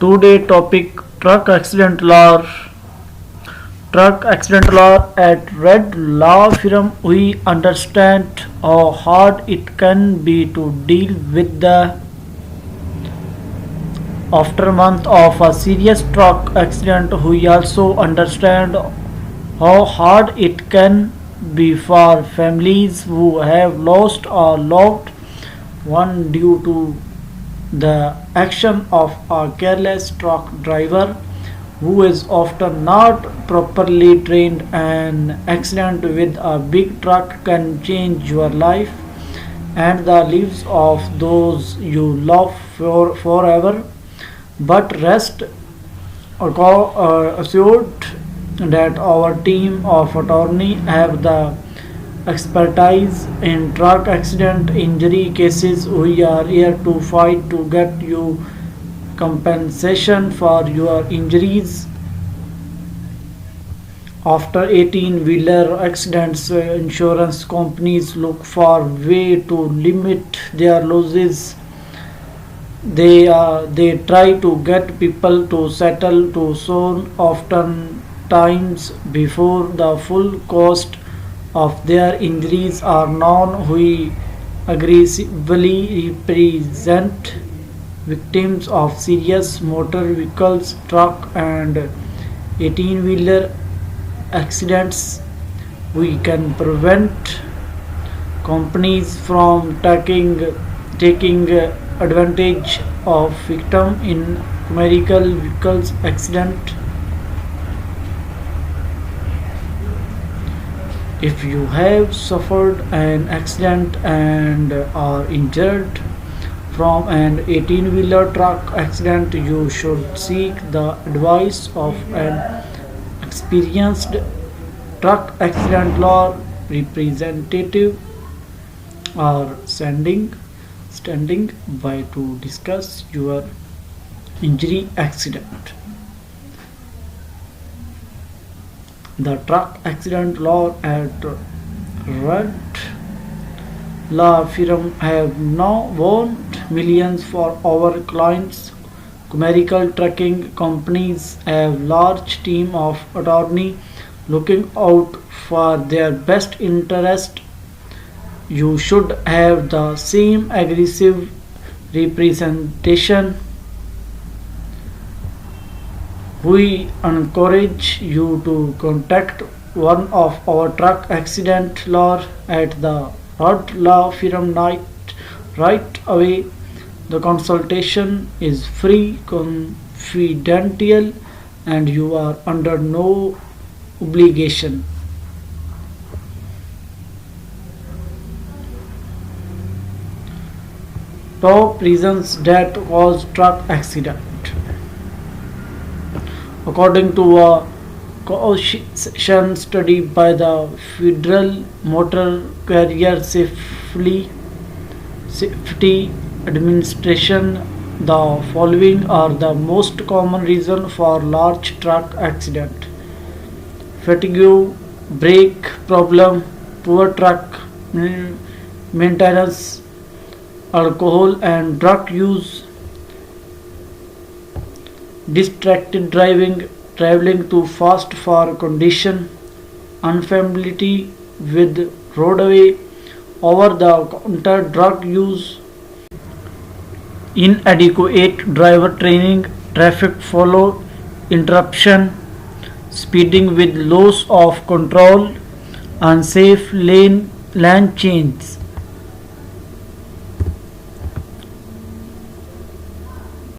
Today topic truck accident law at red law firm. We understand how hard it can be to deal with the aftermath of a serious truck accident. We also understand how hard it can be for families who have lost a loved one due to the action of a careless truck driver who is often not properly trained. An accident with a big truck can change your life and the lives of those you love forever. But rest assured that our team of attorney have the expertise in truck accident injury cases. We are here to fight to get you compensation for your injuries. After 18-wheeler accidents, insurance companies look for way to limit their losses. They try to get people to settle too soon, often times before the full cost of their injuries are known. We aggressively represent victims of serious motor vehicles, truck and 18-wheeler accidents. We can prevent companies from taking advantage of victim in commercial vehicles accident. If you have suffered an accident and are injured from an 18-wheeler truck accident, you should seek the advice of an experienced truck accident law representative or standing by to discuss your injury accident. The truck accident law at Red Law firm have now won millions for our clients. Commercial trucking companies have large team of attorney looking out for their best interest. You should have the same aggressive representation. We encourage you to contact one of our truck accident law at the Rod Law firm right away. The consultation is free, confidential, and you are under no obligation. Top reasons that cause truck accident. According to a coalition study by the Federal Motor Carrier Safety Administration, the following are the most common reasons for large truck accident: fatigue, brake problem, poor truck maintenance, alcohol and drug use, distracted driving, traveling too fast for condition, unfamiliarity with roadway, over-the-counter drug use, inadequate driver training, traffic follow interruption, speeding with loss of control, unsafe lane changes.